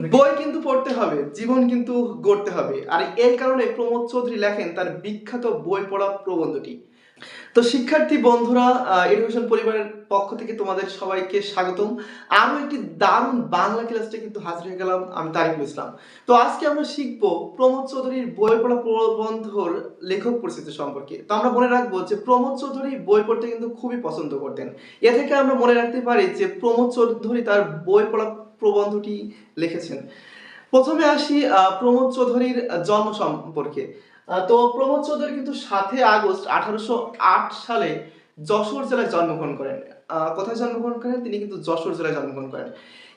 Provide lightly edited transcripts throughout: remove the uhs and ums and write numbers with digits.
বই কিন্তু পড়তে হবে, জীবন কিন্তু গড়তে হবে। আর এই কারণে প্রমোদ চৌধুরী লেখেন তার বিখ্যাত বই পড়া প্রবন্ধটি। তো শিক্ষার্থী বন্ধুরা, এডুকেশন পরিবারের পক্ষ থেকে তোমাদের সবাইকে স্বাগতম। আরো একটি দারুণ বাংলা ক্লাসে কিন্তু হাজির হয়ে গেলাম, আমি তারিকুল ইসলাম। তো আজকে আমরা শিখব প্রমোদ চৌধুরীর বই পড়া প্রবন্ধর লেখক পরিচিতি সম্পর্কে। তো আমরা মনে রাখবো যে প্রমোদ চৌধুরী বই পড়তে কিন্তু খুবই পছন্দ করতেন। এ থেকে আমরা মনে রাখতে পারি যে প্রমোদ চৌধুরী তার বই পড়া প্রবন্ধটি লিখেছেন। প্রথমে আসি প্রমোদ চৌধুরীর জন্ম সম্পর্কে। তো প্রমোদ চৌধুরী কিন্তু ৭ই আগস্ট ১৮০৮ সালে যশোর জেলায় জন্মগ্রহণ করেন। কোথায় জন্মগ্রহণ করেন? তিনি কিন্তু যশোর জেলায় জন্মগ্রহণ করেন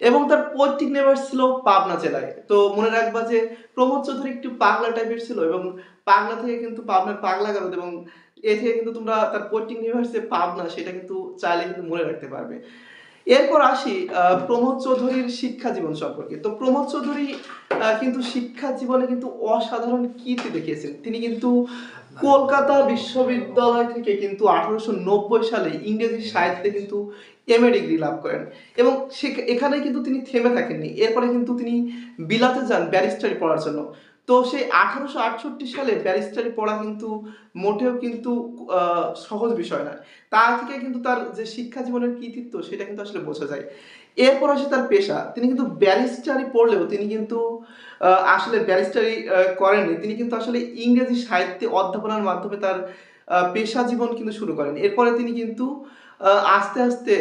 এবং তার পৈতৃক নিবাস ছিল পাবনা জেলায়। তো মনে রাখবা যে প্রমোদ চৌধুরী একটু পাগলা টাইপের ছিল এবং পাগলা থেকে কিন্তু পাবনার পাগলা গারদ, এবং এ থেকে কিন্তু তোমরা তার পৈতৃক নিবাস যে পাবনা সেটা কিন্তু চাইলে কিন্তু মনে রাখতে পারবে। এরপর আসি প্রমোদ চৌধুরীর শিক্ষা জীবন সম্পর্কে। তো প্রমোদ চৌধুরী কিন্তু শিক্ষা জীবনে কিন্তু অসাধারণ কীর্তি দেখিয়েছেন। তিনি কিন্তু কলকাতা বিশ্ববিদ্যালয় থেকে কিন্তু ১৮৯০ সালে ইংরেজি সাহিত্যে কিন্তু এমএ ডিগ্রি লাভ করেন এবং এখানে কিন্তু তিনি থেমে থাকেননি। এরপরে কিন্তু তিনি বিলাতে যান ব্যারিস্টারি পড়ার জন্য। তো সেই ১৮৬৮ সালে ব্যারিস্টারি পড়া কিন্তু মোটেও কিন্তু সহজ বিষয় নয়। তা থেকে কিন্তু তার যে শিক্ষা জীবনের কৃতিত্ব সেটা কিন্তু আসলে বোঝা যায়। এরপর আসে তার পেশা। তিনি কিন্তু ব্যারিস্টারি পড়লেও তিনি কিন্তু আসলে ব্যারিস্টারি করেননি। তিনি কিন্তু আসলে ইংরেজি সাহিত্যে অধ্যাপনার মাধ্যমে তার পেশা জীবন কিন্তু শুরু করেন। এরপরে তিনি কিন্তু আস্তে, আস্তে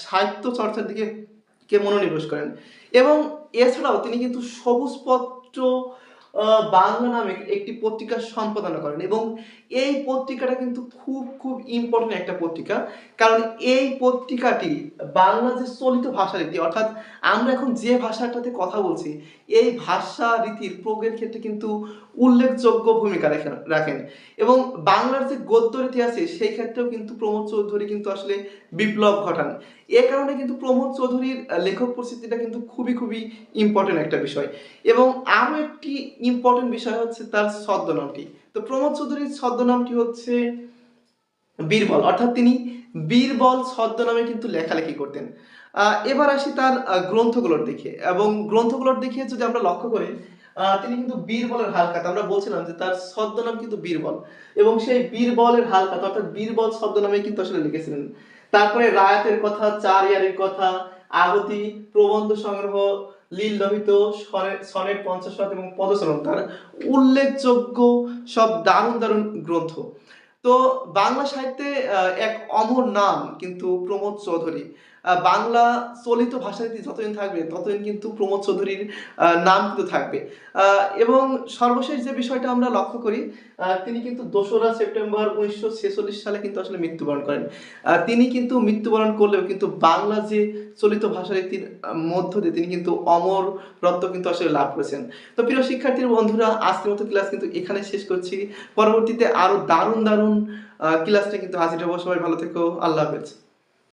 সাহিত্য চর্চার দিকে মনোনিবেশ করেন এবং এছাড়াও তিনি কিন্তু সবুজপত্র বাংলা নামে একটি পত্রিকা সম্পাদনা করেন এবং এই পত্রিকাটা কিন্তু খুব ইম্পর্টেন্ট একটা পত্রিকা। কারণ এই পত্রিকাটি বাংলা যে চলিত ভাষারীতি, অর্থাৎ আমরা এখন যে ভাষাটাতে কথা বলছি, এই ভাষা রীতির প্রয়োগের ক্ষেত্রে কিন্তু উল্লেখযোগ্য ভূমিকা রাখেন এবং বাংলার যে গদ্য রীতি আছে সেই ক্ষেত্রেও কিন্তু প্রমোদ চৌধুরী কিন্তু আসলে বিপ্লব ঘটান। এ কারণে কিন্তু প্রমোদ চৌধুরীর লেখক পরিচিতিটা কিন্তু খুবই ইম্পর্টেন্ট একটা বিষয়। এবং আরো একটি ইম্পর্টেন্ট বিষয় হচ্ছে তার ছদ্মনামটি। তো প্রমোদ চৌধুরীর ছদ্মনামটি হচ্ছে বীরবল, অর্থাৎ তিনি বীরবল ছদ্মনামে কিন্তু লেখালেখি করতেন। এবার আসি তার গ্রন্থগুলোর দিকে, এবং গ্রন্থগুলোর দিকে যদি আমরা লক্ষ্য করি, তিনি কিন্তু বীরবলের হালখাতা, আমরা বলছিলাম যে তার ছদ্মনাম কিন্তু বীরবল এবং সেই বীরবলের হালখাতা অর্থাৎ বীরবল ছদ্মনামে কিন্তু আসলে লিখেছিলেন। তারপরে রায়াতের কথা, চার ইয়ারের কথা, আহতি, প্রবন্ধ সংগ্রহ, লীল লোহিত, সনেট ৫০ এবং পদচারণ উল্লেখযোগ্য সব দারুণ গ্রন্থ। তো বাংলা সাহিত্যে এক অমর নাম কিন্তু প্রমোদ চৌধুরী। বাংলা চলিত ভাষারীতি যতদিন থাকবে ততদিন কিন্তু প্রমোদ চৌধুরীর নাম কিন্তু থাকবে। এবং সর্বশেষ যে বিষয়টা আমরা লক্ষ্য করি, তিনি কিন্তু ২রা সেপ্টেম্বর ১৯৪৬ সালে কিন্তু আসলে মৃত্যুবরণ করেন। তিনি কিন্তু মৃত্যুবরণ করলেও কিন্তু বাংলা যে চলিত ভাষারীতির মধ্য দিয়ে তিনি কিন্তু অমরত্ব কিন্তু আসলে লাভ করেছেন। তো প্রিয় শিক্ষার্থীর বন্ধুরা, আজকের মতো ক্লাস কিন্তু এখানে শেষ করছি। পরবর্তীতে আরো দারুণ ক্লাসটা কিন্তু হাজির হবো। সবাই ভালো থেকো। আল্লাহ হাফেজ।